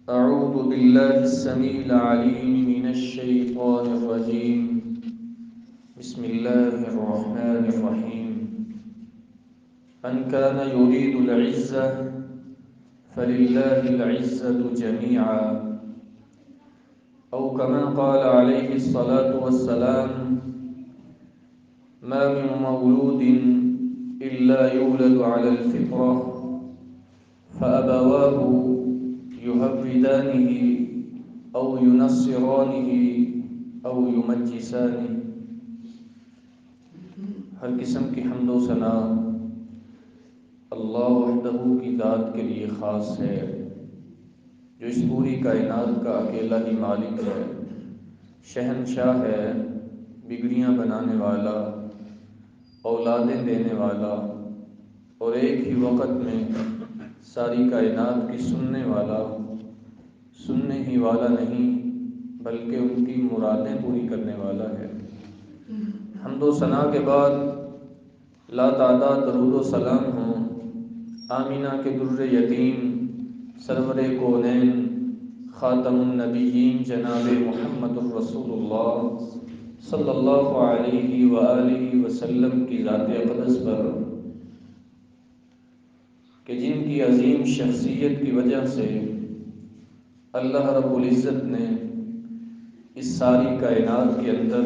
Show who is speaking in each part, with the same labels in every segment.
Speaker 1: أعوذ بالله السميع العليم من الشيطان الرجيم. بسم الله الرحمن الرحيم. من كان يريد العزة فلله العزة جميعا، أو كما قال عليه الصلاة والسلام: ما من مولود إلا يولد على الفطرة فأبواه يهودانه أو ينصرانه أو يمجسانه۔ ہر قسم کی حمد و ثنا اللہ وحدہ کی ذات کے لیے خاص ہے، جو اس پوری کائنات کا اکیلا ہی مالک ہے، شہنشاہ ہے، بگڑیاں بنانے والا، اولادیں دینے والا، اور ایک ہی وقت میں ساری کائنات کی سننے ہی والا نہیں بلکہ ان کی مرادیں پوری کرنے والا ہے۔ حمد و ثنا کے بعد لا تعداد درود و سلام ہوں آمینہ کے در یتیم، سرور کونین، خاتم النبیین جناب محمد الرسول اللہ صلی اللہ علیہ وآلہ وسلم کی ذات اقدس پر، کہ جن کی عظیم شخصیت کی وجہ سے اللہ رب العزت نے اس ساری کائنات کے اندر،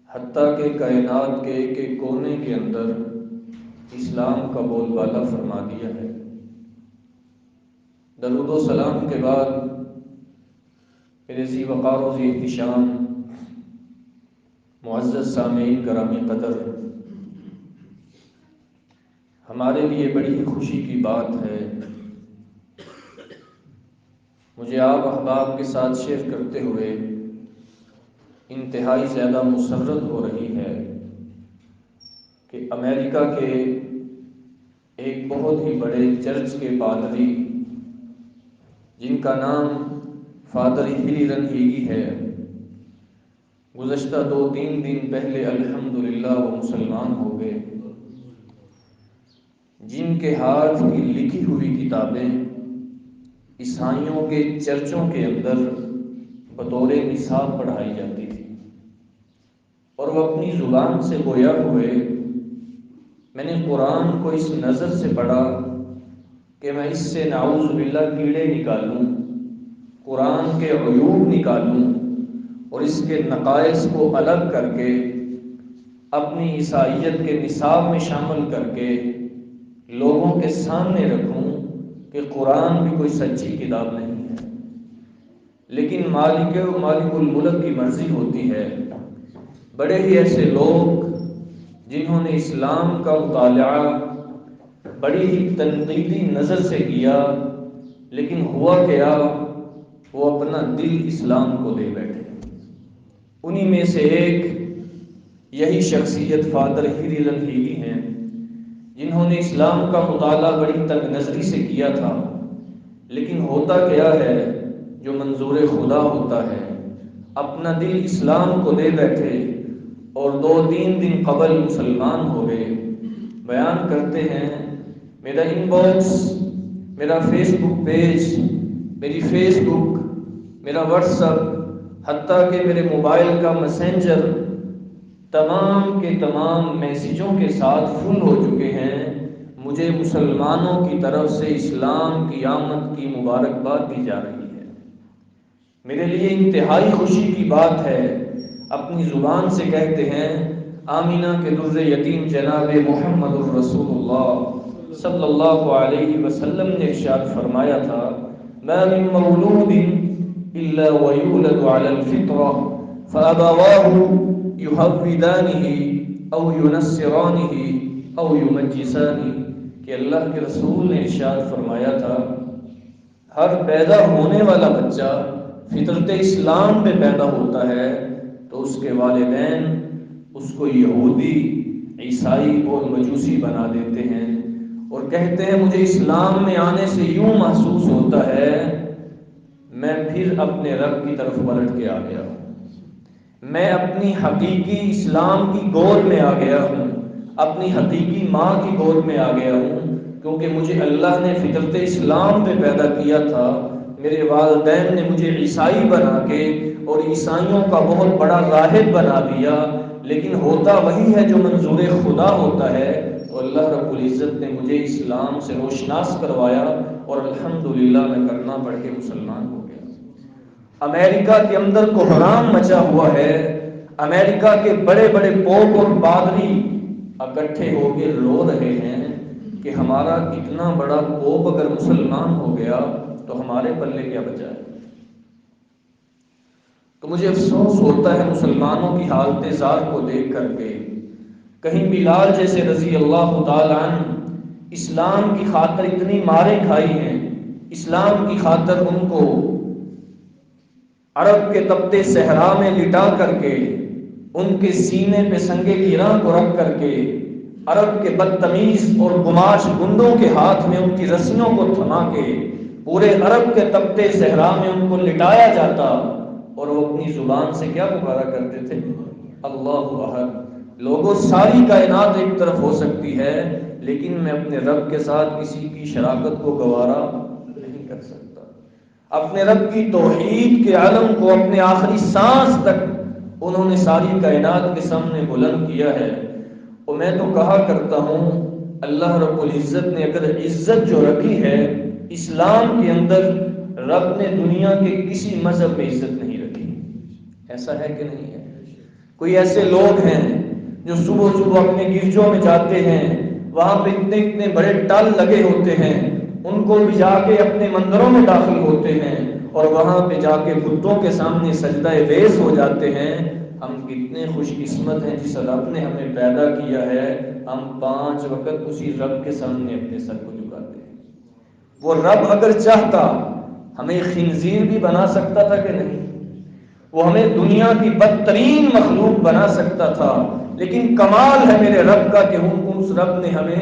Speaker 1: حتیٰ کہ کائنات کے ایک ایک کونے کے اندر اسلام کا بول بالا فرما دیا ہے۔ درود و سلام کے بعد میرے ذی وقار و ذی احتشام معزز سامعین گرامی قدر، ہمارے لیے بڑی ہی خوشی کی بات ہے، مجھے آپ احباب کے ساتھ شیئر کرتے ہوئے انتہائی زیادہ مسرت ہو رہی ہے کہ امریکہ کے ایک بہت ہی بڑے چرچ کے پادری، جن کا نام فادر ہیلی رنہیگی ہے، گزشتہ 2-3 دن پہلے الحمدللہ وہ مسلمان ہو گئے، جن کے ہاتھ کی لکھی ہوئی کتابیں عیسائیوں کے چرچوں کے اندر بطور نصاب پڑھائی جاتی تھی، اور وہ اپنی زبان سے گویا ہوئے: میں نے قرآن کو اس نظر سے پڑھا کہ میں اس سے نعوذ باللہ کیڑے نکالوں، قرآن کے عیوب نکالوں، اور اس کے نقائص کو الگ کر کے اپنی عیسائیت کے نصاب میں شامل کر کے لوگوں کے سامنے رکھوں کہ قرآن بھی کوئی سچی کتاب نہیں ہے۔ لیکن مالک الملک کی مرضی ہوتی ہے، بڑے ہی ایسے لوگ جنہوں نے اسلام کا مطالعہ بڑی ہی تنقیدی نظر سے کیا، لیکن ہوا کیا، وہ اپنا دل اسلام کو دے بیٹھے۔ انہی میں سے ایک یہی شخصیت فادر ہیلی رنہیگی ہیں، جنہوں نے اسلام کا مطالعہ بڑی تنگ نظری سے کیا تھا، لیکن ہوتا کیا ہے، جو منظور خدا ہوتا ہے، اپنا دل اسلام کو دے بیٹھے اور 2-3 دن قبل مسلمان ہو گئے۔ بیان کرتے ہیں، میرا ان باکس، میرا فیس بک پیج، میری فیس بک، میرا واٹس ایپ، حتیٰ کہ میرے موبائل کا میسنجر، تمام کے تمام میسیجوں کے ساتھ فل ہو چکے ہیں۔ مجھے مسلمانوں کی طرف سے اسلام کی آمد کی مبارکباد دی جا رہی ہے۔ میرے لیے انتہائی خوشی کی بات ہے، اپنی زبان سے کہتے ہیں، آمینہ کے در یتیم جناب محمد الرسول اللہ صلی اللہ علیہ وسلم نے ارشاد فرمایا تھا: ما من مولود الا ويولد على الفطرة فأبواه يهودانه او ينصرانه او يمجسانه، کہ اللہ کے رسول نے ارشاد فرمایا تھا، ہر پیدا ہونے والا بچہ فطرت اسلام میں پیدا ہوتا ہے تو اس کے والدین اس کو یہودی، عیسائی اور مجوسی بنا دیتے ہیں، اور کہتے ہیں مجھے اسلام میں آنے سے یوں محسوس ہوتا ہے میں پھر اپنے رب کی طرف پلٹ کے آ گیا ہوں، میں اپنی حقیقی اسلام کی گود میں آ گیا ہوں، اپنی حقیقی ماں کی گود میں آ گیا ہوں، کیونکہ مجھے اللہ نے فطرت اسلام پہ پیدا کیا تھا، میرے والدین نے مجھے عیسائی بنا کے اور عیسائیوں کا بہت بڑا راہب بنا دیا، لیکن ہوتا وہی ہے جو منظور خدا ہوتا ہے۔ تو اللہ رب العزت نے مجھے اسلام سے روشناس کروایا اور الحمدللہ میں کلمہ پڑھ کے مسلمان ہو گیا۔ امریکہ کے اندر کوحرام مچا ہوا ہے، امریکہ کے بڑے بڑے پوپ اور پادری اکٹھے ہو کے رو رہے ہیں کہ ہمارا اتنا بڑا پوپ اگر مسلمان ہو گیا تو ہمارے پلے کیا بچا ہے۔ تو مجھے افسوس ہوتا ہے مسلمانوں کی حالت زار کو دیکھ کر کے، کہیں بلال جیسے رضی اللہ تعالی عنہ اسلام کی خاطر اتنی ماریں کھائی ہیں، اسلام کی خاطر ان کو عرب کے تپتے صحرا میں لٹا کر کے، ان کے سینے پہ سنگ گراں کو رکھ کر کے، عرب کے بدتمیز اور گماش گندوں کے ہاتھ میں ان کی رسیوں کو تھما کے پورے عرب کے تپتے صحرا میں ان کو لٹایا جاتا، اور وہ اپنی زبان سے کیا پکارا کرتے تھے؟ اللہ احد۔ لوگوں ساری کائنات ایک طرف ہو سکتی ہے، لیکن میں اپنے رب کے ساتھ کسی کی شراکت کو گوارا نہیں کر سکتا۔ اپنے رب کی توحید کے علم کو اپنے آخری سانس تک انہوں نے ساری کائنات کے سامنے بلند کیا ہے۔ اور میں تو کہا کرتا ہوں اللہ رب العزت نے اگر عزت جو رکھی ہے اسلام کے اندر، رب نے دنیا کے کسی مذہب میں عزت نہیں رکھی۔ ایسا ہے کہ نہیں ہے؟ کوئی ایسے لوگ ہیں جو صبح صبح اپنے گرجوں میں جاتے ہیں، وہاں پہ اتنے اتنے بڑے ٹال لگے ہوتے ہیں، ان کو بھی جا کے اپنے مندروں میں داخل ہوتے ہیں اور وہاں پہ جا کے بتوں کے سامنے سجدہ ریز ہو جاتے ہیں۔ ہم کتنے خوش قسمت ہیں جس رب نے ہمیں پیدا کیا ہے، ہم 5 وقت اسی رب کے سامنے اپنے سر کو جھکاتے ہیں۔ وہ رب اگر چاہتا ہمیں خنزیر بھی بنا سکتا تھا کہ نہیں؟ وہ ہمیں دنیا کی بدترین مخلوق بنا سکتا تھا، لیکن کمال ہے میرے رب کا کہ اس رب نے ہمیں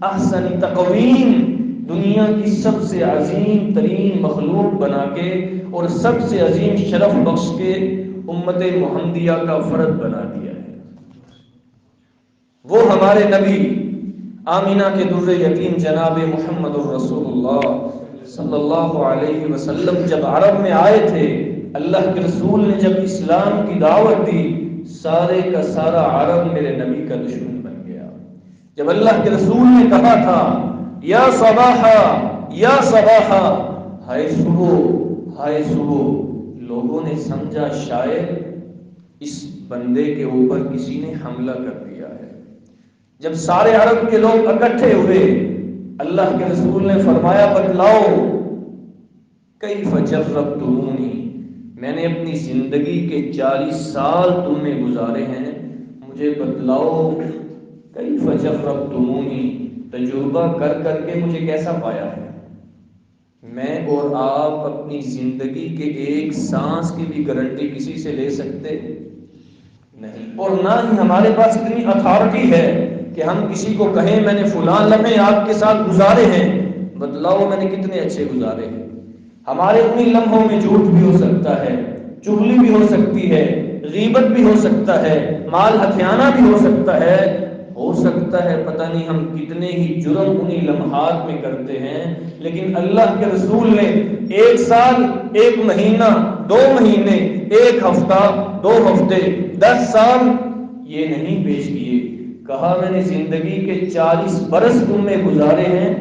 Speaker 1: احسن تقویم، دنیا کی سب سے عظیم ترین مخلوق بنا کے اور سب سے عظیم شرف بخش کے امت محمدیہ کا فرد بنا دیا ہے۔ وہ ہمارے نبی آمینہ کے در یتیم جناب محمد الرسول اللہ صلی اللہ علیہ وسلم جب عرب میں آئے تھے، اللہ کے رسول نے جب اسلام کی دعوت دی، سارے کا سارا عرب میرے نبی کا دشمن بن گیا۔ جب اللہ کے رسول نے کہا تھا یا صباحا یا صباحا، ہائے صبح ہائے صبح، لوگوں نے سمجھا شاید اس بندے کے اوپر کسی نے حملہ کر دیا ہے۔ جب سارے عرب کے لوگ اکٹھے ہوئے، اللہ کے رسول نے فرمایا بتلاؤ کیف جربتمونی، میں نے اپنی زندگی کے 40 سال تم میں گزارے ہیں، مجھے بتلاؤ کیف جربتمونی، تجربہ کر کر کے مجھے کیسا پایا ہے۔ میں اور آپ اپنی زندگی کے ایک سانس کی بھی گارنٹی کسی سے لے سکتے نہیں، اور نہ ہی ہمارے پاس اتنی اتھارٹی ہے کہ ہم کسی کو کہیں میں نے فلاں لمحے آپ کے ساتھ گزارے ہیں، بتلاؤ میں نے کتنے اچھے گزارے ہیں۔ ہمارے انہی لمحوں میں جھوٹ بھی ہو سکتا ہے، چغلی بھی ہو سکتی ہے، غیبت بھی ہو سکتا ہے، مال ہتھیانہ بھی ہو سکتا ہے پتہ نہیں ہم کتنے ہی جرم انہی لمحات میں کرتے ہیں، لیکن اللہ کے رسول نے 1 سال 1 مہینہ 2 مہینے 1 ہفتہ 2 ہفتے 10 سال یہ نہیں پیش کیے، کہا میں نے زندگی کے 40 برس تم میں گزارے ہیں،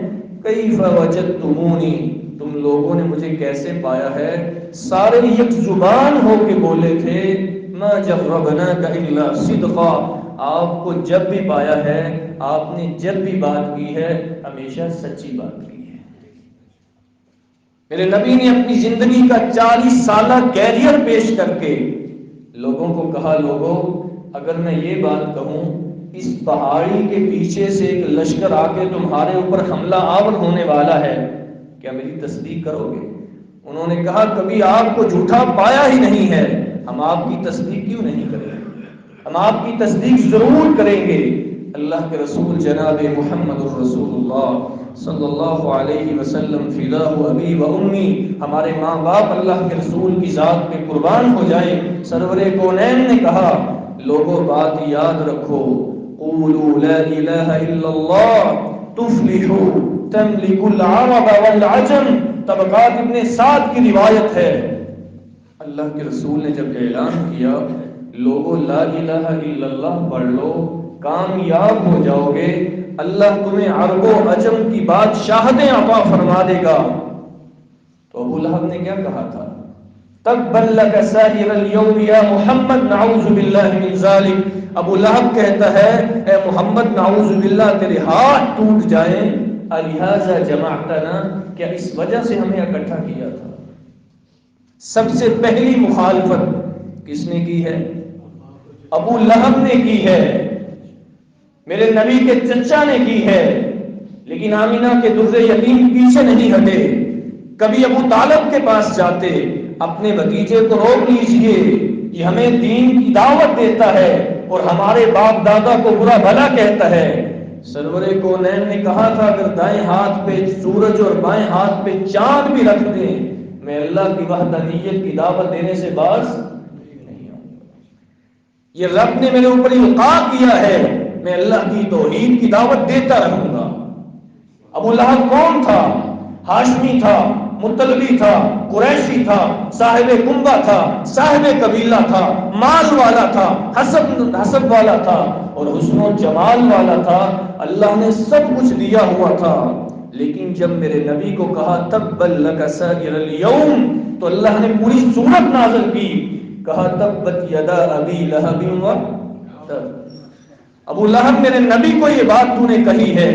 Speaker 1: کیف وجدتمونی، تم لوگوں نے مجھے کیسے پایا ہے۔ سارے یک زبان ہو کے بولے تھے ما جربناک الا صدقا، آپ کو جب بھی پایا ہے، آپ نے جب بھی بات کی ہے ہمیشہ سچی بات کی ہے۔ میرے نبی نے اپنی زندگی کا 40 سالہ کیریئر پیش کر کے لوگوں کو کہا لوگوں اگر میں یہ بات کہوں اس پہاڑی کے پیچھے سے ایک لشکر آ کے تمہارے اوپر حملہ آور ہونے والا ہے، کیا میری تصدیق کرو گے؟ انہوں نے کہا کبھی آپ کو جھوٹا پایا ہی نہیں ہے، ہم آپ کی تصدیق کیوں نہیں کریں گے، ہم آپ کی تصدیق ضرور کریں گے۔ اللہ کے رسول جناب محمد الرسول اللہ صلی اللہ علیہ وسلم فداہ ابی و امی، ہمارے ماں باپ اللہ کے رسول کی ذات پہ قربان ہو جائیں، سرور کونین نے کہا لوگوں بات یاد رکھو قولوا لا الہ الا اللہ تفلحوا تملک العرب والعجم، طبقات ابن سعد کی روایت ہے۔ اللہ کے رسول نے جب اعلان کیا لوگوں لا الہ الا اللہ پڑھ لو کامیاب ہو جاؤ گے، اللہ تمہیں عرب و عجم کی بادشاہتیں عطا فرما دے گا، تو ابو لہب نے کیا کہا تھا؟ تبت لک سائر اليوم یا محمد نعوذ باللہ من ذلک۔ ابو لہب کہتا ہے اے محمد نعوذ باللہ تیرے ہاتھ ٹوٹ جائیں، الہذا جمعتنا، کیا اس وجہ سے ہمیں اکٹھا کیا تھا؟ سب سے پہلی مخالفت کس نے کی ہے؟ ابو لہب نے کی ہے، میرے نبی کے چچا نے کی ہے، لیکن آمینہ کے در یتیم پیچھے نہیں ہٹے، کبھی ابو طالب کے پاس جاتے، اپنے بھتیجے کو روک لیجئے، یہ ہمیں دین کی دعوت دیتا ہے اور ہمارے باپ دادا کو برا بھلا کہتا ہے۔ سرور کونین نے کہا تھا اگر دائیں ہاتھ پہ سورج اور بائیں ہاتھ پہ چاند بھی رکھ دیں میں اللہ کی وحدانیت کی دعوت دینے سے باز نہیں آؤں گا۔ یہ رب نے میرے اوپر القاء کیا ہے، میں اللہ کی توحید کی دعوت دیتا رہوں گا۔ ابو لہب کون تھا؟ ہاشمی تھا، مطلبی تھا، قریشی تھا، صاحب کنبہ تھا، صاحب قبیلہ تھا، مال والا تھا، حسب والا تھا اور حسن و جمال والا تھا، اللہ نے سب کچھ دیا ہوا تھا، لیکن جب میرے نبی کو کہا تبت لک سائر اليوم تو اللہ نے پوری سورت نازل کی، کہا تبت یدا ابی لہب وتب۔ ابو لہب میرے نبی کو یہ بات تو نے کہی ہے،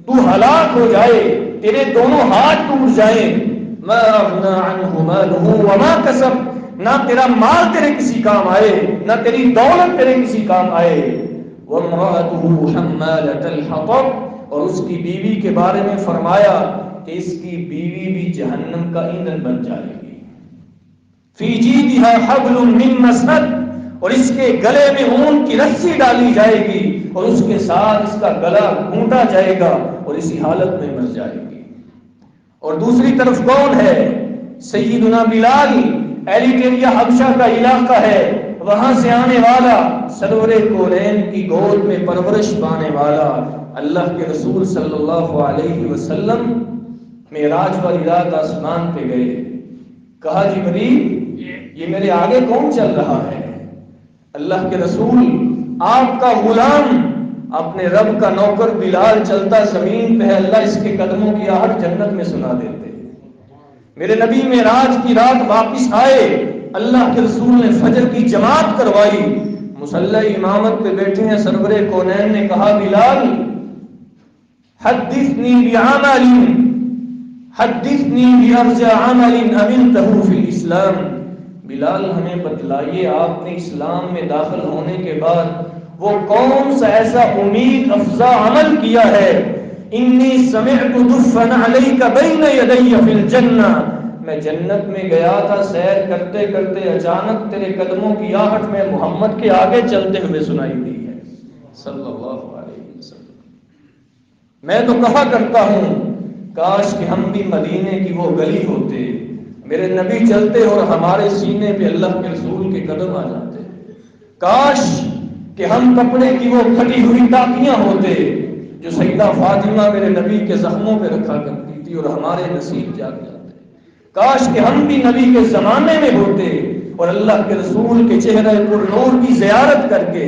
Speaker 1: تو ہلاک ہو جائے، تیرے دونوں ہاتھ ٹوٹ جائیں، ما اغنى عنہ مالہ وما کسب، نہ تیرا مال تیرے کسی کام آئے نہ تیری دولت تیرے کسی کام آئے، وامرأته حمالۃ الحطب، اور اس کی بیوی کے بارے میں فرمایا کہ اس کی بیوی بھی جہنم کا ایندھن بن جائے گی، فی جیدها حبل من مسد، اور اس کے گلے میں اون کی رسی ڈالی جائے گی اور اس کے ساتھ اس کا گلا گھونٹا جائے گا اور اسی حالت میں مر جائے گی۔ اور دوسری طرف کون ہے؟ سیدنا بلال، ایلیٹیریا حبشہ کا علاقہ ہے، وہاں سے آنے والا، سرور کونین کی گود میں پرورش پانے والا، اللہ کے رسول صلی اللہ علیہ وسلم معراج والی رات آسمان پہ گئے، کہا جبریل یہ میرے آگے کون چل رہا ہے؟ اللہ کے رسول آپ کا غلام اپنے رب کا نوکر بلال چلتا زمین پہ ہے، اللہ اس کے قدموں کی آہٹ جنت میں سنا دیتے۔ میرے نبی معراج کی رات واپس آئے، اللہ کے رسول نے فجر کی جماعت کروائی، مصلی امامت پہ بیٹھے ہیں، سرور کونین نے کہا بلال حدثنی بعمل حدثنی بأرجع عمل عملتہ فی الاسلام، بلال ہمیں بتلائیے آپ نے اسلام میں داخل ہونے کے بعد وہ کون سا ایسا امید افزا عمل کیا ہے؟ انی سمعت دفن علیک بین یدی فی الجنہ، میں جنت میں گیا تھا، سیر کرتے کرتے اچانک تیرے قدموں کی آہٹ میں محمد کے آگے چلتے ہوئے سنائی دی ہے صلی اللہ علیہ وسلم۔ میں تو کہا کرتا ہوں کاش کہ ہم بھی مدینے کی وہ گلی ہوتے، میرے نبی چلتے اور ہمارے سینے پہ اللہ کے رسول کے قدم آ جاتے، کاش کہ ہم کپڑے کی وہ پھٹی ہوئی ٹاکیاں ہوتے جو سیدہ فاطمہ میرے نبی کے زخموں پہ رکھا کرتی تھی اور ہمارے نصیب جاگ جاتے، کاش کہ ہم بھی نبی کے زمانے میں ہوتے اور اللہ کے رسول کے چہرے پر نور کی زیارت کر کے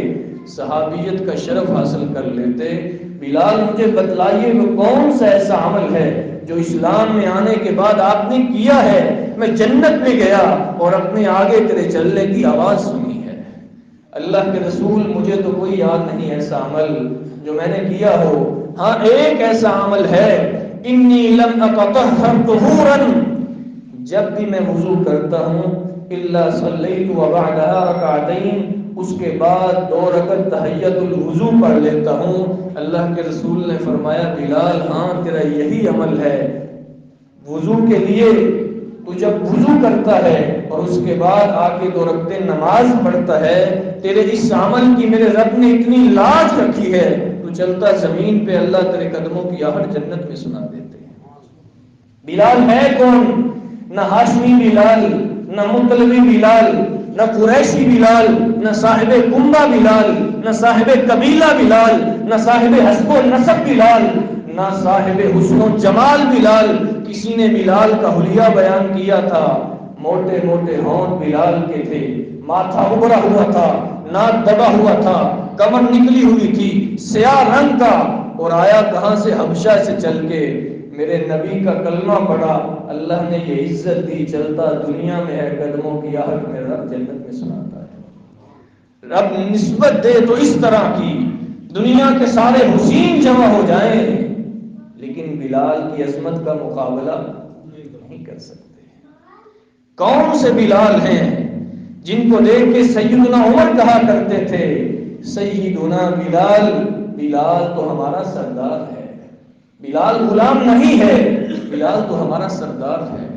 Speaker 1: صحابیت کا شرف حاصل کر لیتے۔ بلال مجھے بتلائیے وہ کون سا ایسا عمل ہے جو اسلام میں آنے کے بعد آپ نے کیا ہے، میں جنت میں گیا اور اپنے آگے تیرے چلنے کی آواز سنی ہے۔ اللہ کے رسول مجھے تو کوئی یاد نہیں ایسا عمل جو میں نے کیا ہو، ہاں ایک ایسا عمل ہے، انی لم اتطہر طہورا، جب بھی میں وضو کرتا ہوں الا صلیت وبعدها رکعتین، اس کے بعد 2 رکعت تحیۃ الوضو پڑھ لیتا ہوں۔ اللہ کے رسول نے فرمایا بلال ہاں تیرا یہی عمل ہے، وضو کے لیے تو جب وضو کرتا ہے اور اس کے بعد آ کے 2 رکعتیں نماز پڑھتا ہے، تیرے اس عمل کی میرے رب نے اتنی لاج رکھی ہے، تو چلتا زمین پہ اللہ تیرے قدموں کی آہٹ جنت میں سنا دیتے ہیں۔ بلال ہے کون؟ نہ ہاشمی بلال، نہ مطلبی بلال، نہ قریشی بلال، نہ صاحب کنبہ بلال، نہ صاحب قبیلہ بلال، نہ صاحب حسب و نسب بلال، نہ صاحب حسن و جمال بلال، کسی نے بلال کا حلیہ بیان کیا تھا، موٹے موٹے ہونٹ بلال کے تھے، ماتھا ابھرا ہوا تھا، ناک دبا ہوا تھا، کمر نکلی ہوئی تھی، سیاہ رنگ کا، اور آیا کہاں سے؟ حبشہ سے چل کے میرے نبی کا کلمہ پڑھا، اللہ نے یہ عزت دی، چلتا دنیا میں ہے قدموں کی آہٹ میں، رب جنت میں سناتا ہے۔ رب نسبت دے تو اس طرح کی، دنیا کے سارے حسین جمع ہو جائیں لیکن بلال کی عظمت کا مقابلہ نہیں کر سکتے۔ کون سے بلال ہیں جن کو دیکھ کے سیدنا عمر کہا کرتے تھے سیدنا بلال، بلال تو ہمارا سردار ہے، بلال غلام نہیں ہے، بلال تو ہمارا سردار ہے۔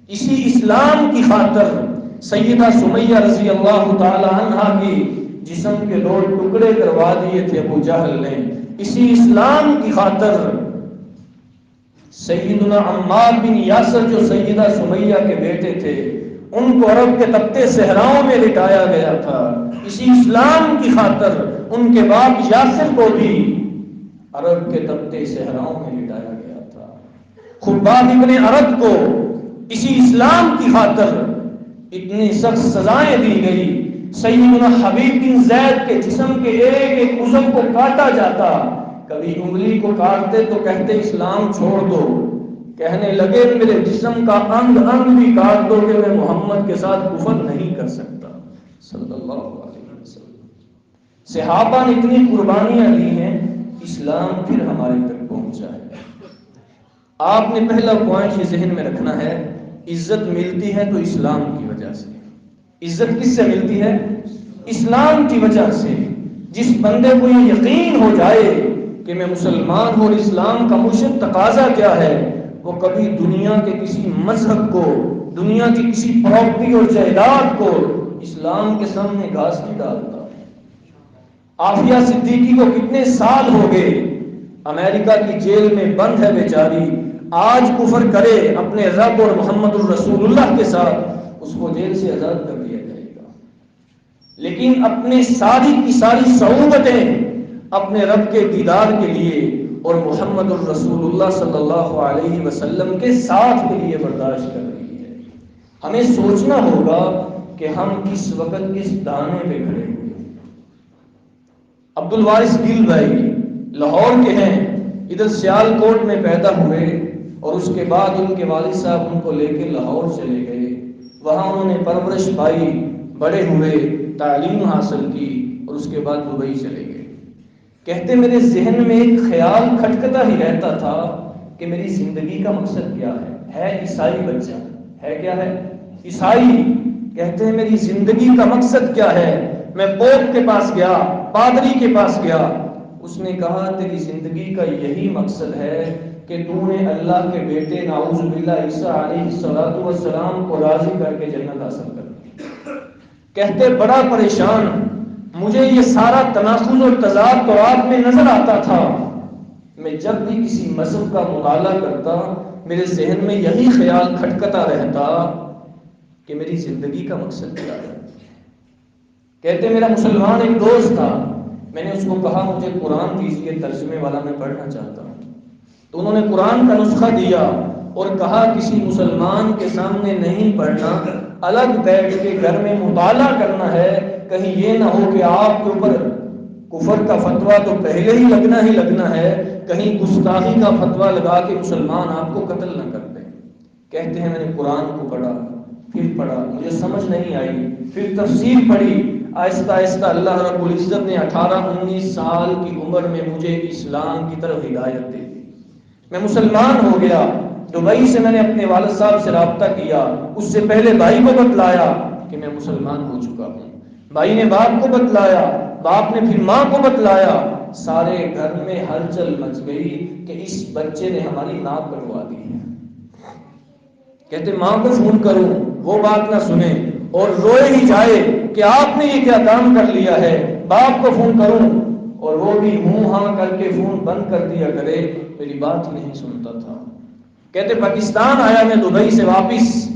Speaker 1: اسی اسلام کی خاطر سیدہ سمیہ رضی اللہ تعالی عنہا کی جسم کے 2 ٹکڑے کروا دیے تھے ابو جہل نے، اسی اسلام کی خاطر سیدنا عمار بن یاسر جو سیدہ سمیہ کے بیٹے تھے ان کو عرب کے تپتے صحراؤں میں لٹایا گیا تھا، اسی اسلام کی خاطر ان کے باپ یاسر کو بھی عرب کے تپتے صحراؤں میں لٹایا گیا تھا۔ خباب ابن عرب کو اسی اسلام کی خاطر اتنی سخت سزائیں دی گئی، سیدنا حبیب بن زید کے جسم کے ایک ایک عضو کو کاٹا جاتا، کبھی انگلی کو کاٹتے تو کہتے اسلام چھوڑ دو، کہنے لگے میرے جسم کا انگ انگ بھی کاٹ دو کہ میں محمد کے ساتھ کفر نہیں کر سکتا صلی اللہ علیہ وسلم۔ صحابہ نے اتنی قربانیاں دی ہیں، اسلام پھر ہمارے تک پہنچا ہے۔ آپ نے پہلا پوائنٹ یہ ذہن میں رکھنا ہے، عزت ملتی ہے تو اسلام کی وجہ سے۔ عزت کس سے ملتی ہے؟ اسلام کی وجہ سے۔ جس بندے کو یہ یقین ہو جائے کہ میں مسلمان ہوں اور اسلام کا مشرع تقاضا کیا ہے، وہ کبھی دنیا کے کسی مذہب کو، دنیا کی کسی پراپرٹی اور جائیداد کو اسلام کے سامنے گھاس نہیں ڈالتا۔ عافیہ صدیقی کو کتنے سال ہو گئے، امریکہ کی جیل میں بند ہے بیچاری، آج کفر کرے اپنے رب اور محمد الرسول اللہ کے ساتھ اس کو جیل سے آزاد کر دیا جائے گا، لیکن اپنے ساری کی ساری صعوبتیں اپنے رب کے دیدار کے لیے اور محمد الرسول اللہ صلی اللہ علیہ وسلم کے ساتھ کے لیے برداشت کر رہی ہے۔ ہمیں سوچنا ہوگا کہ ہم کس وقت کس دانے پہ کھڑے ہوئے۔ عبد الوارث گل بھائی لاہور کے ہیں، ادھر سیال کوٹ میں پیدا ہوئے اور اس کے بعد ان کے والد صاحب ان کو لے کے لاہور چلے گئے، وہاں انہوں نے پرورش پائی، بڑے ہوئے، تعلیم حاصل کی اور اس کے بعد دبئی چلے گئے۔ کہتے میرے ذہن میں ایک خیال کھٹکتا ہی رہتا تھا کہ میری زندگی کا مقصد کیا ہے عیسائی بچہ ہے، کیا ہے؟ عیسائی۔ کہتے ہیں میری زندگی کا مقصد کیا ہے؟ میں پوپ کے پاس گیا، پادری کے پاس گیا، اس نے کہا تیری زندگی کا یہی مقصد ہے کہ تو نے اللہ کے بیٹے نعوذ باللہ عیسیٰ علیہ السلام کو راضی کر کے جنت حاصل کر دی۔ کہتے بڑا پریشان، مجھے یہ سارا تناقض اور تضاد تورات میں نظر آتا تھا، میں جب بھی کسی مذہب کا مطالعہ کرتا میرے ذہن میں یہی خیال کھٹکتا رہتا کہ میری زندگی کا مقصد کیا ہے۔ کہتے میرا مسلمان ایک دوست تھا، میں نے اس کو کہا مجھے قرآن دیجیے ترجمے والا، میں پڑھنا چاہتا ہوں، تو انہوں نے قرآن کا نسخہ دیا اور کہا کسی مسلمان کے سامنے نہیں پڑھنا، الگ بیٹھ کے گھر میں مطالعہ کرنا ہے، کہیں یہ نہ ہو کہ آپ کے اوپر کفر کا فتویٰ تو پہلے ہی لگنا ہے، کہیں گستاخی کا فتویٰ لگا کے مسلمان آپ کو قتل نہ کر دیں۔ کہتے ہیں میں نے قرآن کو پڑھا، پھر پڑھا، مجھے سمجھ نہیں آئی، پھر تفسیر پڑھی، آہستہ آہستہ اللہ رب العزت نے 18-19 سال کی عمر میں مجھے اسلام کی طرف ہدایت دے دی، میں مسلمان ہو گیا۔ دبئی سے میں نے اپنے والد صاحب سے رابطہ کیا، اس سے پہلے بھائی کو بتلایا کہ میں مسلمان ہو چکا ہوں، بھائی نے باپ کو بتلایا، باپ نے پھر ماں کو بتلایا، سارے گھر میں ہلچل مچ گئی کہ اس بچے نے ہماری ناک کٹوا دی ہے۔ کہتے ماں کو فون کروں وہ بات نہ سنے اور روئے ہی جائے کہ آپ نے یہ کیا کام کر لیا ہے، باپ کو فون کروں اور وہ بھی ہوں ہاں کر کے فون بند کر دیا کرے، میری بات ہی نہیں سنتا تھا۔ کہتے پاکستان آیا میں دبئی سے واپس،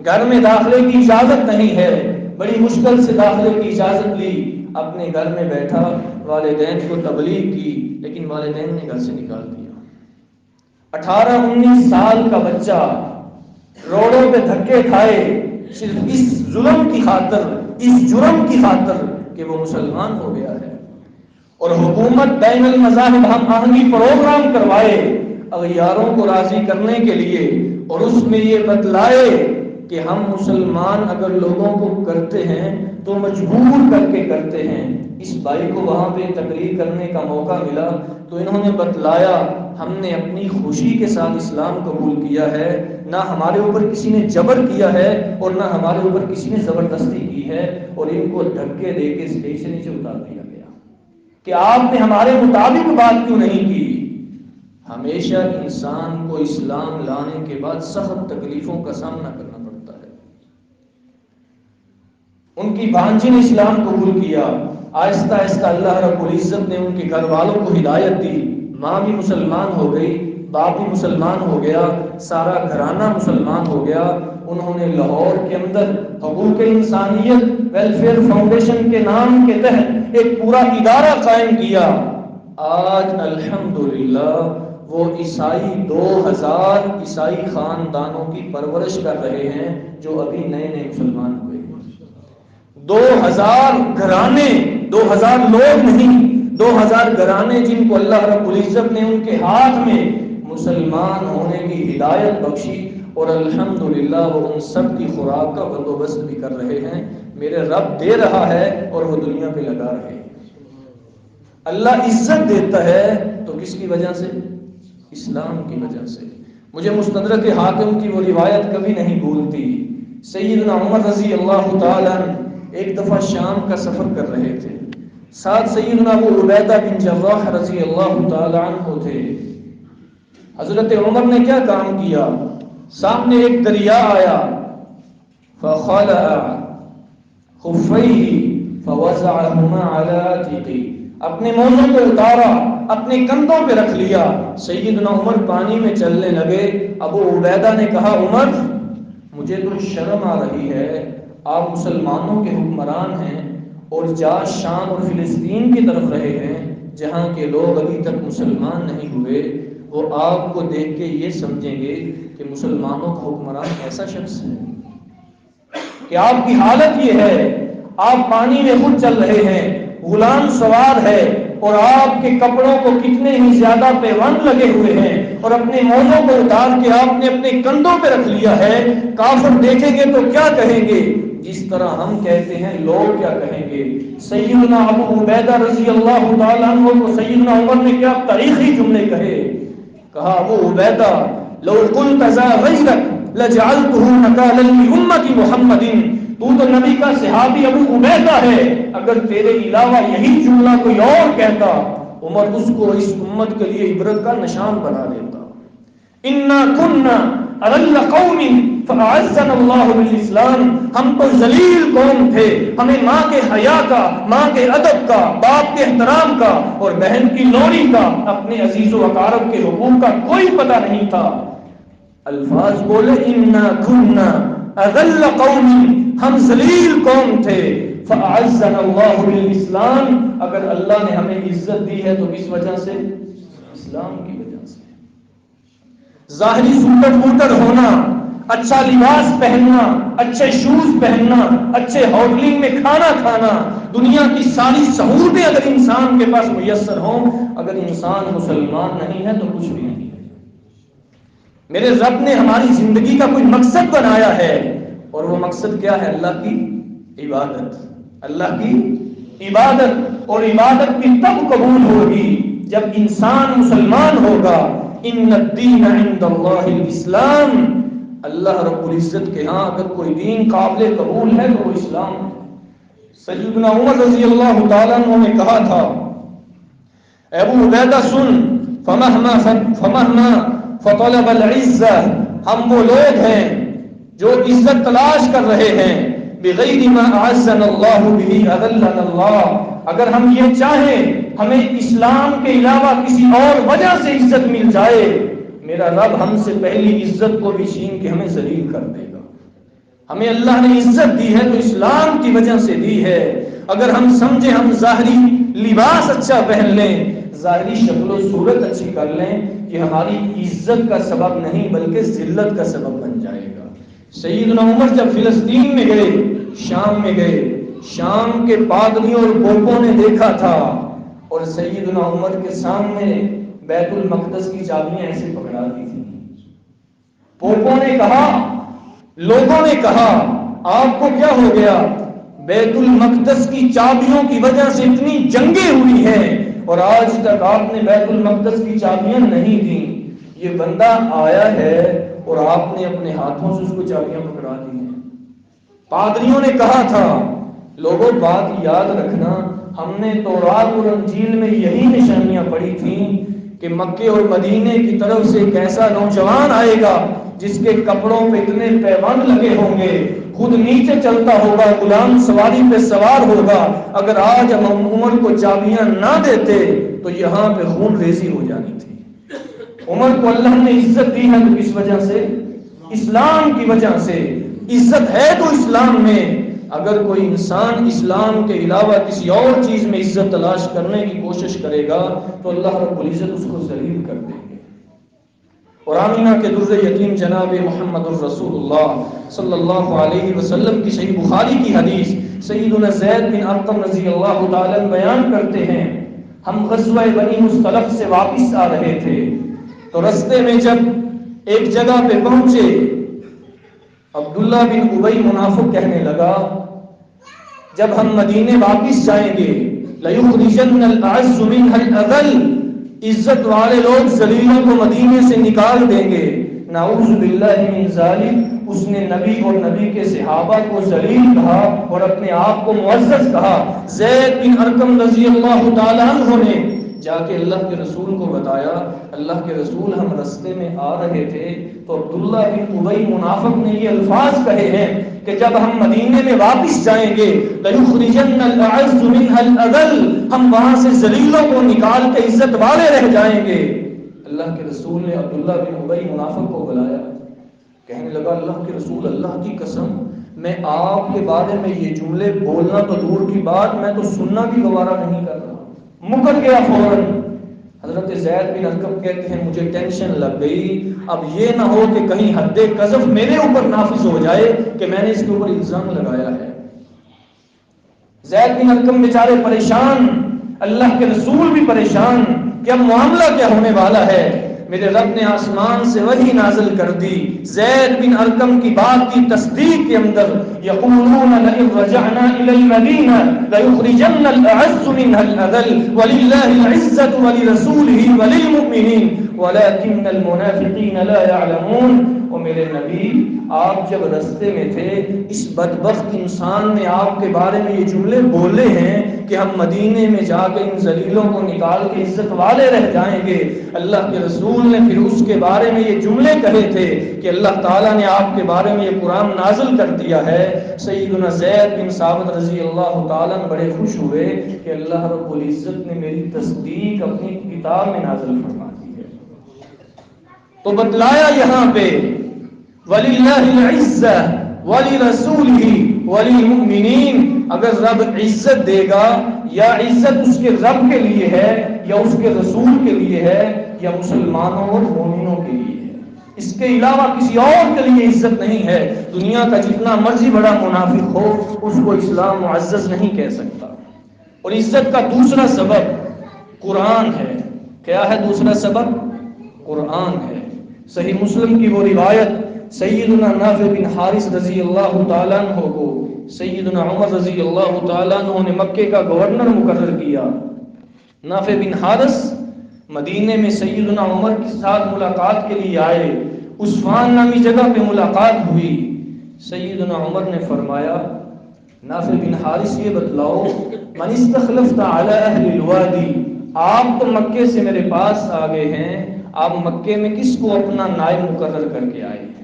Speaker 1: گھر میں داخلے کی اجازت نہیں ہے، بڑی مشکل سے داخلے کی اجازت لی، اپنے گھر میں بیٹھا، والدین کو تبلیغ کی، لیکن والدین نے گھر سے نکال دیا۔ 18-19 سال کا بچہ روڈوں پہ دھکے کھائے صرف اس ظلم کی خاطر، اس جرم کی خاطر کہ وہ مسلمان ہو گیا ہے، اور حکومت بین المذاہب ہم آہنگی پروگرام کروائے اغیاروں کو راضی کرنے کے لیے، اور اس میں یہ بتلائے کہ ہم مسلمان اگر لوگوں کو کرتے ہیں تو مجبور کر کے کرتے ہیں۔ اس بھائی کو وہاں پہ تقریر کرنے کا موقع ملا تو انہوں نے بتلایا ہم نے اپنی خوشی کے ساتھ اسلام قبول کیا ہے، نہ ہمارے اوپر کسی نے جبر کیا ہے اور نہ ہمارے اوپر کسی نے زبردستی کی ہے، اور ان کو دھکے دے کے اسٹیج سے نیچے اتار دیا گیا کہ آپ نے ہمارے مطابق بات کیوں نہیں کی۔ ہمیشہ انسان کو اسلام لانے کے بعد سخت تکلیفوں کا سامنا کرنا پڑتا ہے۔ ان کی بھانجی نے اسلام قبول کیا، آہستہ آہستہ اللہ رب العزت نے ان کے گھر والوں کو ہدایت دی، ماں بھی مسلمان ہو گئی، باپ بھی مسلمان ہو گیا، سارا گھرانہ مسلمان ہو گیا۔ انہوں نے لاہور کے اندر حقوق انسانیت ویلفیئر فاؤنڈیشن کے نام کے تحت ایک پورا ادارہ قائم کیا۔ آج الحمدللہ وہ 2000 عیسائی خاندانوں کی پرورش کر رہے ہیں جو ابھی نئے نئے مسلمان ہوئے۔ 2000 گھرانے، 2000 لوگ نہیں، 2000 گھرانے جن کو اللہ رب العزت نے ان کے ہاتھ میں مسلمان ہونے کی ہدایت بخشی، اور الحمدللہ وہ ان سب کی خوراک کا بندوبست بھی کر رہے ہیں۔ میرے رب دے رہا ہے اور وہ دنیا پہ لگا رہے ہیں۔ اللہ عزت دیتا ہے تو کس کی وجہ سے؟ اسلام کی وجہ سے۔ مجھے مستدرک حاکم کی وہ روایت کبھی نہیں بھولتی، سیدنا عمر رضی اللہ تعالیٰ ایک دفعہ شام کا سفر کر رہے تھے، ساتھ سیدنا ابو عبیدہ بن جراح رضی اللہ تعالیٰ عنہ تھے۔ حضرت عمر نے کیا کام کیا؟ سامنے ایک دریا آیا، فخلع خفیہ فوضعہما علی عاتقہ، اپنے موزوں کو اتارا، اپنے کندھوں پہ رکھ لیا۔ سیدنا عمر پانی میں چلنے لگے۔ ابو عبیدہ نے کہا عمر مجھے تو شرم آ رہی ہے، آپ مسلمانوں کے حکمران ہیں اور جا شام اور فلسطین کی طرف رہے ہیں جہاں کے لوگ ابھی تک مسلمان نہیں ہوئے، وہ آپ کو دیکھ کے یہ سمجھیں گے کہ مسلمانوں کا حکمران ایسا شخص ہے کہ آپ کی حالت یہ ہے، آپ پانی میں خود چل رہے ہیں، غلام سوار ہے، اور آپ کے کپڑوں کو کتنے ہی زیادہ پیوند لگے ہوئے ہیں، اور اپنے موزوں کو اتار کے آپ نے اپنے کندھوں پہ رکھ لیا ہے۔ کافر دیکھیں گے تو کیا کہیں گے؟ جس طرح ہم کہتے ہیں لوگ کیا کہیں گے؟ سیدنا ابو عبیدہ رضی اللہ تعالیٰ عنہ کو سیدنا عمر نے کیا تاریخی جملے کہے؟ کہا ابو عبیدہ لو قلت ذا غیرک لجعلته نکالا لامت محمد، تو نبی کا صحابی ابو عبیدہ ہے، اگر تیرے علاوہ یہی جملہ کوئی اور کہتا عمر اس کو اس امت کے لیے عبرت کا نشان بنا دیتا۔ انا كنا اذل قوم فاعزنا اللہ بالاسلام، ہم تو ذلیل قوم تھے، ہمیں ماں کے حیا کا، ماں کے ادب کا، باپ کے احترام کا اور بہن کی لوری کا، اپنے عزیز و اقارب کے حقوق کا کوئی پتہ نہیں تھا۔ الفاظ بولے انا كنا اذل قوم، ہم ذلیل قوم تھے، فاعزنا اللہ بالاسلام، اگر اللہ نے ہمیں عزت دی ہے تو کس وجہ سے؟ اسلام کی وجہ سے۔ ظاہری سوٹر بوٹر ہونا، اچھا لباس پہننا، اچھے شوز پہننا، اچھے ہوٹلنگ میں کھانا کھانا، دنیا کی ساری سہولتیں اگر انسان کے پاس میسر ہوں، اگر انسان مسلمان نہیں ہے تو کچھ بھی نہیں ہے۔ میرے رب نے ہماری زندگی کا کوئی مقصد بنایا ہے، اور وہ مقصد کیا ہے؟ اللہ کی عبادت، اللہ کی عبادت، اور عبادت بھی تب قبول ہوگی جب انسان مسلمان ہوگا۔ ان الدین عند اللہ الاسلام، اللہ رب العزت کے ہاں اگر کوئی دین قابل قبول ہے تو وہ اسلام ہے۔ سیدنا عمر رضی اللہ تعالیٰ عنہ نے کہا تھا ابو عبیدہ سن، فمہما فطلب العزہ، ہم وہ لوگ ہیں جو عزت تلاش کر رہے ہیں، بغیر ما اعزنا اللہ به اذلنا اللہ، اگر ہم یہ چاہیں ہمیں اسلام کے علاوہ کسی اور وجہ سے عزت مل جائے، میرا رب ہم سے پہلی عزت کو بھی چھین کے ہمیں ذلیل کر دے گا۔ ہمیں اللہ نے عزت دی ہے تو اسلام کی وجہ سے دی ہے۔ اگر ہم سمجھیں ہم ظاہری لباس اچھا پہن لیں، ظاہری شکل و صورت اچھی کر لیں، یہ ہماری عزت کا سبب نہیں بلکہ ذلت کا سبب بن جائے گا۔ سیدنا عمر جب فلسطین میں گئے، شام میں گئے، شام کے پادریوں اور پوپوں نے دیکھا تھا اور سیدنا عمر کے سامنے بیت المقدس کی چابیاں ایسے پکڑا دی تھی۔ پوپوں نے کہا، لوگوں نے کہا، آپ کو کیا ہو گیا؟ بیت المقدس کی چابیوں کی وجہ سے اتنی جنگیں ہوئی ہیں اور آج تک آپ نے بیت المقدس کی چابیاں نہیں دیں۔ یہ بندہ آیا ہے اور آپ نے اپنے ہاتھوں سے اس کو چابیاں پکڑا دی ہیں۔ پادریوں نے کہا تھا، لوگوں بات یاد رکھنا، ہم نے تورات اور انجیل میں یہی نشانیاں پڑھی تھیں کہ مکے اور مدینے کی طرف سے ایک ایسا نوجوان آئے گا جس کے کپڑوں پہ اتنے پیبند لگے ہوں گے، خود نیچے چلتا ہوگا، غلام سواری پہ سوار ہوگا۔ اگر آج ہم عمر کو چابیاں نہ دیتے تو یہاں پہ خون ریزی ہو جانی تھی۔ عمر کو اللہ نے عزت دی ہے تو کس وجہ سے؟ اسلام کی وجہ سے۔ عزت ہے تو اسلام میں۔ اگر کوئی انسان اسلام کے علاوہ کسی اور چیز میں عزت تلاش کرنے کی کوشش کرے گا تو اللہ رب العزت اس کو ذلیل کر دیں گے۔ اور آمینہ کے در یتیم جناب محمد الرسول اللہ صلی اللہ علیہ وسلم کی صحیح بخاری کی حدیث سیدنا زید بن ارقم رضی اللہ تعالیٰ بیان کرتے ہیں، ہم غزوہ بنی مصطلق سے واپس آ رہے تھے تو رستے میں جب ایک جگہ پہ پہنچے، عبداللہ بن ابی منافق کہنے لگا، جب ہم مدینے واپس جائیں گے لَيُخْرِجَنَّ الْأَعَزُّ مِنْهَا الْأَذَلَّ، عزت والے لوگ ذلیلوں کو مدینے سے نکال دیں گے۔ نعوذ باللہ من ذالک، اس نے نبی اور نبی کے صحابہ کو ذلیل کہا اور اپنے آپ کو معزز کہا۔ زید بن ارقم رضی اللہ تعالیٰ عنہ نے جا کے اللہ کے رسول کو بتایا، اللہ کے رسول ہم رستے میں آ رہے تھے تو عبداللہ بن ابی منافق نے یہ الفاظ کہے ہیں کہ جب ہم مدینے میں واپس جائیں گے لَيُخْرِجَنَّ الْأَعَزُّ مِنْهَا الْأَذَلَّ، ہم وہاں سے ذلیلوں کو نکال کے عزت والے رہ جائیں گے۔ اللہ کے رسول نے عبداللہ بن ابی منافق کو بلایا، کہنے لگا، اللہ کے رسول اللہ کی قسم میں آپ کے بارے میں یہ جملے بولنا تو دور کی بات، میں تو سننا بھی گوارا نہیں کر رہا۔ مکر گیا فوراً۔ حضرت زید بن ارقم کہتے ہیں مجھے ٹینشن لگ گئی، اب یہ نہ ہو کہ کہیں حد قذف میرے اوپر نافذ ہو جائے کہ میں نے اس کے اوپر الزام لگایا ہے۔ زید بن ارقم بیچارے پریشان، اللہ کے رسول بھی پریشان کہ اب معاملہ کیا ہونے والا ہے۔ میرے رب نے آسمان سے وحی نازل کر دی، زید بن ارقم کی بات کی تصدیق کے اندر، یقولون لئن رجعنا الى المدینہ لیخرجن الاعز منها الاذل وللہ العزة ولرسولہ وللمؤمنین ولكن المنافقین لا يعلمون۔ اور میرے نبی آپ جب رستے میں تھے اس بدبخت انسان نے آپ کے بارے میں یہ جملے بولے ہیں کہ ہم مدینے میں جا کے ان ذلیلوں کو نکال کے عزت والے رہ جائیں گے۔ اللہ کے رسول نے پھر اس کے بارے میں یہ جملے کہے تھے کہ اللہ تعالیٰ نے آپ کے بارے میں یہ قرآن نازل کر دیا ہے۔ سیدنا زید بن ثابت رضی اللہ تعالیٰ بڑے خوش ہوئے کہ اللہ رب العزت نے میری تصدیق اپنی کتاب میں نازل فرما دی ہے۔ تو بتلایا یہاں پہ وَلِلَّهِ الْعِزَّةُ وَلِرَسُولِهِ وَلِلْمُؤْمِنِينَ، اگر رب عزت دے گا یا عزت اس کے رب کے لیے ہے یا اس کے رسول کے لیے ہے یا مسلمانوں اور مومنوں کے لیے ہے، اس کے علاوہ کسی اور کے لیے عزت نہیں ہے۔ دنیا کا جتنا مرضی بڑا منافق ہو اس کو اسلام معزز نہیں کہہ سکتا۔ اور عزت کا دوسرا سبب قرآن ہے۔ کیا ہے دوسرا سبب؟ قرآن ہے۔ صحیح مسلم کی وہ روایت سیدنا نافع بن حارث رضی اللہ تعالیٰ عنہ کو سیدنا عمر رضی اللہ تعالیٰ عنہ نے مکے کا گورنر مقرر کیا۔ نافع بن حارث مدینے میں سیدنا عمر کے ساتھ ملاقات کے لیے آئے، عثمان نامی جگہ پہ ملاقات ہوئی۔ سیدنا عمر نے فرمایا، نافع بن حارث یہ بتلاؤ، من استخلفت علی اہل الوادی، آپ تو مکے سے میرے پاس آ گئے ہیں، آپ مکے میں کس کو اپنا نائب مقرر کر کے آئے ہیں؟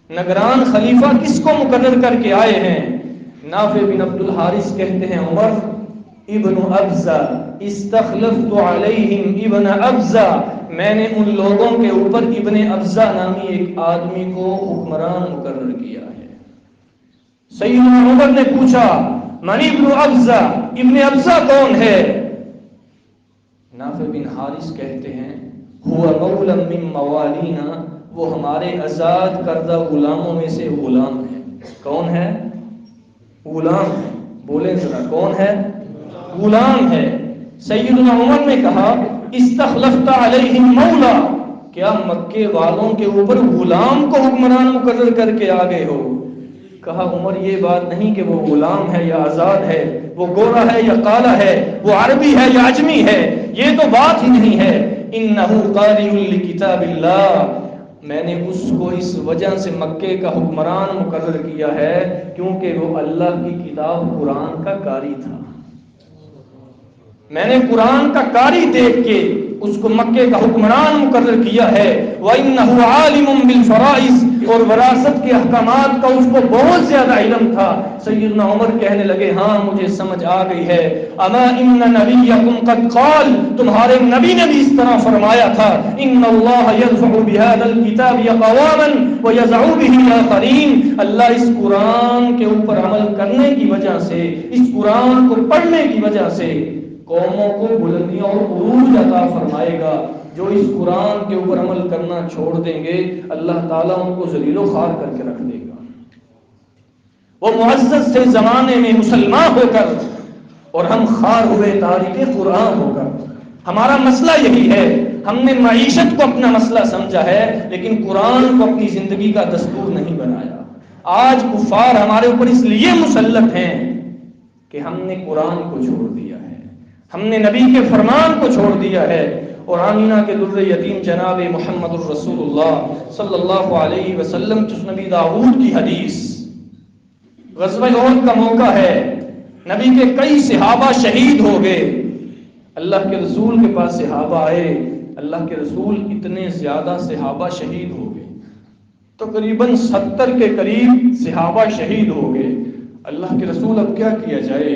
Speaker 1: نگران خلیفہ کس کو مقرر کر کے آئے ہیں؟ نافع بن عبد الحارث کہتے ہیں، عمر ابن ابزہ، استخلفت علیہم ابن ابزہ، میں نے ان لوگوں کے اوپر ابن ابزہ نامی ایک آدمی کو حکمران مقرر کیا ہے۔ سیدنا عمر نے پوچھا، من ابن ابزہ، ابن ابزہ کون ہے؟ نافع بن حارث کہتے ہیں ہوا مولا من موالینا، وہ ہمارے آزاد کردہ غلاموں میں سے غلام ہے۔ کون ہے؟ غلام ہے۔ بولیں ذرا، کون ہے؟ غلام ہے۔ سیدنا عمر نے کہا استخلفت علیہم مولا، کیا مکے والوں کے اوپر غلام کو حکمران مقرر کر کے آگے ہو؟ کہا عمر یہ بات نہیں کہ وہ غلام ہے یا آزاد ہے، وہ گورا ہے یا کالا ہے، وہ عربی ہے یا عجمی ہے، یہ تو بات ہی نہیں ہے۔ انہ قاری لکتاب اللہ، میں نے اس کو اس وجہ سے مکے کا حکمران مقرر کیا ہے کیونکہ وہ اللہ کی کتاب قرآن کا قاری تھا۔ میں نے قرآن کا قاری دیکھ کے اس کو مکے کا حکمران مقرر کیا ہے۔ وَإِنَّهُ عَالِمٌ بِالْفَرَائِضِ، اور وراثت کے احکامات کا اس کو بہت زیادہ علم تھا۔ سیدنا عمر کہنے لگے ہاں مجھے سمجھ آ گئی ہے۔ اما ان نبیکم قد قال، تمہارے نبی نے بھی اس طرح فرمایا تھا ان اللہ یرفع بهذا الكتاب اقواما ويضع به آخرین، اللہ اس قرآن کے اوپر عمل کرنے کی وجہ سے، اس قرآن کو پڑھنے کی وجہ سے قوموں کو بلندیاں اور عروج عطا فرمائے گا۔ جو اس قرآن کے اوپر عمل کرنا چھوڑ دیں گے اللہ تعالیٰ ان کو ذلیل و خوار کر کے رکھ دے گا۔ وہ معزز سے زمانے میں مسلمان ہو کر اور ہم خوار ہوئے تاریخ قرآن ہو کر۔ ہمارا مسئلہ یہی ہے، ہم نے معیشت کو اپنا مسئلہ سمجھا ہے لیکن قرآن کو اپنی زندگی کا دستور نہیں بنایا۔ آج کفار ہمارے اوپر اس لیے مسلط ہیں کہ ہم نے قرآن کو چھوڑ دیا ہے، ہم نے نبی کے فرمان کو چھوڑ دیا ہے۔ اور آمینہ کے در یتیم جناب محمد الرسول اللہ صلی اللہ علیہ وسلم جس نبی داؤد کی حدیث، غزوہ احد کا موقع ہے، نبی کے کئی صحابہ شہید ہو گئے، اللہ کے رسول کے پاس صحابہ آئے، اللہ کے رسول اتنے زیادہ صحابہ شہید ہو گئے، تقریباً 70 کے قریب صحابہ شہید ہو گئے۔ اللہ کے رسول اب کیا کیا جائے؟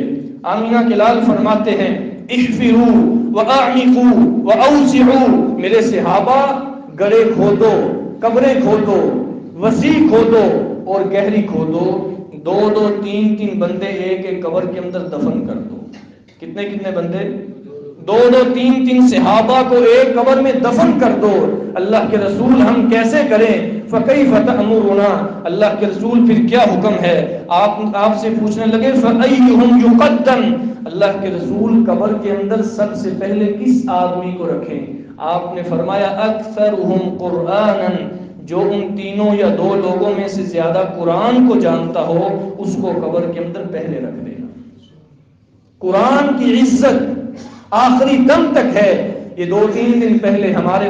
Speaker 1: آمینہ کے لال فرماتے ہیں احفروا واعمقوا واوسعوا، میرے صحابہ گڑھے کھودو، قبریں کھودو، وسیع کھودو اور گہری کھودو، دو دو تین تین بندے ایک ایک قبر کے اندر دفن کر دو۔ کتنے کتنے بندے؟ دو دو تین تین صحابہ کو ایک قبر میں دفن کر دو۔ اللہ کے رسول ہم کیسے کریں؟ فَكَيْفَ تَأْمُرُنَا، اللہ کے رسول پھر کیا حکم ہے؟ آپ سے پوچھنے لگے فَأَيُّهُمْ يُقَدَّمْ، اللہ کے رسول قبر کے اندر سب سے پہلے کس آدمی کو رکھیں؟ آپ نے فرمایا اکثرهم قرآناً، جو ان تینوں یا دو لوگوں میں سے زیادہ قرآن کو جانتا ہو اس کو قبر کے اندر پہلے رکھ دینا۔ قرآن کی عزت آخری دم تک ہے۔ یہ 2-3 دن پہلے ہمارے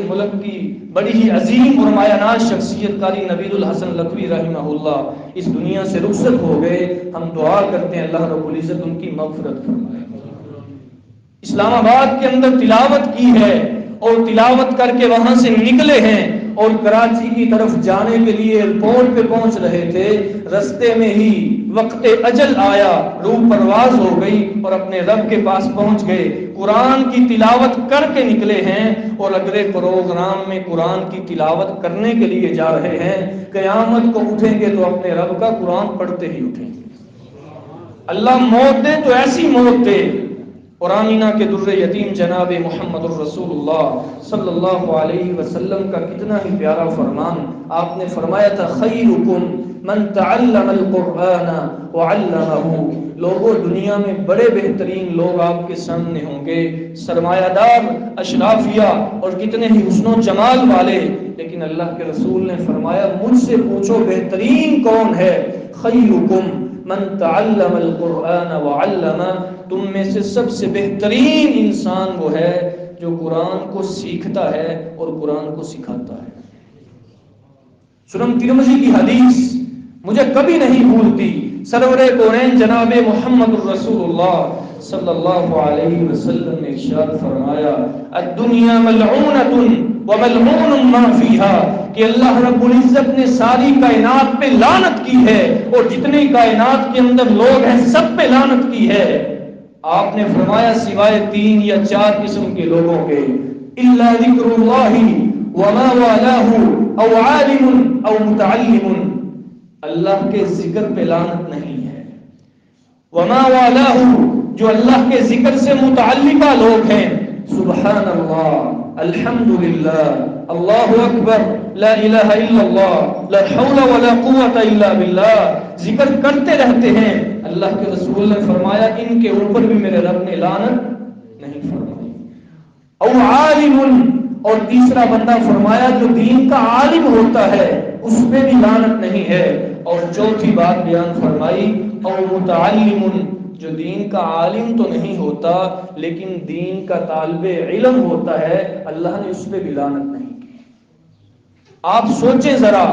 Speaker 1: ملک کی بڑی ہی عظیم اور مایہ ناز شخصیت قاری نوید الحسن لکھوی رحمہ اللہ اس دنیا سے رخصت ہو گئے۔ ہم دعا کرتے ہیں اللہ رب العزت ان کی مغفرت فرمائے۔ اسلام آباد کے اندر تلاوت کی ہے اور تلاوت کر کے وہاں سے نکلے ہیں اور کراچی کی طرف جانے کے لیے ایئرپورٹ پہ پہنچ رہے تھے، رستے میں ہی وقت اجل آیا، روح پرواز ہو گئی اور اپنے رب کے پاس پہنچ گئے۔ قرآن کی تلاوت کر کے نکلے ہیں اور اگلے پروگرام میں قرآن کی تلاوت کرنے کے لیے جا رہے ہیں۔ قیامت کو اٹھیں گے تو اپنے رب کا قرآن پڑھتے ہی اٹھیں گے۔ اللہ موت دے تو ایسی موت دے۔ اور آمینہ کے در یتیم جناب محمد الرسول اللہ صلی اللہ علیہ وسلم کا کتنا ہی پیارا فرمان، آپ نے فرمایا تھا خیرکم من تعلم القرآن وعلمہ، لوگوں دنیا میں بڑے بہترین لوگ آپ کے سامنے ہوں گے، سرمایہ دار، اشرافیہ اور کتنے ہی حسن و جمال والے، لیکن اللہ کے رسول نے فرمایا مجھ سے پوچھو بہترین کون ہے؟ خیرکم من تعلم القرآن وعلمہ، تم میں سے سب سے بہترین انسان وہ ہے جو قرآن کو سیکھتا ہے اور قرآن کو سکھاتا ہے۔ سنن ترمذی کی حدیث مجھے کبھی نہیں بھولتی، سرور کونین جناب محمد الرسول اللہ صلی اللہ علیہ وسلم نے ارشاد فرمایا الدنیا ملعونۃ وملعون ما فیہا، کہ اللہ رب العزت نے ساری کائنات پہ لعنت کی ہے اور جتنی کائنات کے اندر لوگ ہیں سب پہ لعنت کی ہے۔ آپ نے فرمایا سوائے 3 یا 4 قسم کے لوگوں کے، الا ذکر اللہ وما والاه او عالم او متعلم، اللہ کے ذکر پہ لعنت نہیں ہے، وما والاه جو اللہ کے ذکر سے متعلقہ لوگ ہیں، سبحان اللہ، الحمدللہ، اللہ اکبر، لا الہ الا اللہ، لا حول ولا قوت الا باللہ ذکر کرتے رہتے ہیں، اللہ کے رسول نے فرمایا ان کے اوپر بھی میرے رب نے لعنت نہیں فرمائی۔ او عالم، اور تیسرا بندہ فرمایا جو دین کا عالم ہوتا ہے اس پہ بھی لعنت نہیں ہے، اور چوتھی بات بیان فرمائی او متعلم، جو دین کا عالم تو نہیں ہوتا لیکن دین کا طالب علم ہوتا ہے، اللہ نے اس پہ بھی لعنت نہیں کی۔ آپ سوچیں ذرا،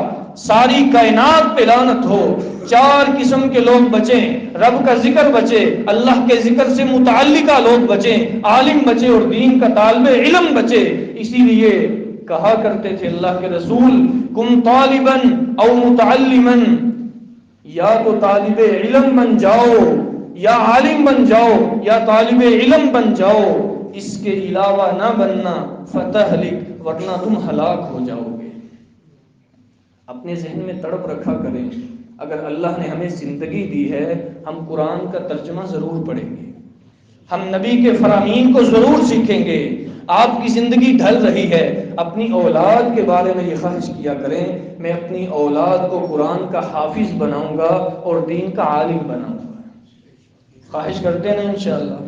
Speaker 1: ساری کائنات پہ لعنت ہو، چار قسم کے لوگ بچیں، رب کا ذکر بچے، اللہ کے ذکر سے متعلقہ لوگ بچیں، عالم بچے اور دین کا طالب علم بچے۔ اسی لیے کہا کرتے تھے اللہ کے رسول، کن طالبا او متعلما، یا تو طالب علم بن جاؤ یا عالم بن جاؤ یا طالب علم بن جاؤ، اس کے علاوہ نہ بننا، فتہلک، ورنہ تم ہلاک ہو جاؤ گے۔ اپنے ذہن میں تڑپ رکھا کریں، اگر اللہ نے ہمیں زندگی دی ہے ہم قرآن کا ترجمہ ضرور پڑھیں گے، ہم نبی کے فرامین کو ضرور سیکھیں گے۔ آپ کی زندگی ڈھل رہی ہے، اپنی اولاد کے بارے میں یہ خواہش کیا کریں میں اپنی اولاد کو قرآن کا حافظ بناؤں گا اور دین کا عالم بناؤں گا۔ خواہش کرتے ہیں نا انشاءاللہ؟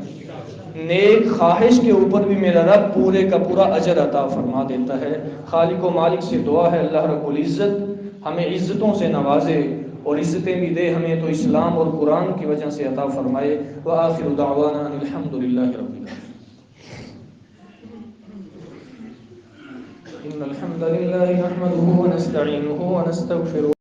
Speaker 1: نیک خواہش کے اوپر بھی میرا رب پورے کا پورا اجر عطا فرما دیتا ہے۔ خالق و مالک سے دعا ہے اللہ رب العزت ہمیں عزتوں سے نوازے، اور عزتیں بھی دے ہمیں تو اسلام اور قرآن کی وجہ سے عطا فرمائے۔ وآخر دعوانا ان الحمدللہ رب العالمین۔ ان الحمد للہ نحمده ونستعینه ونستغفره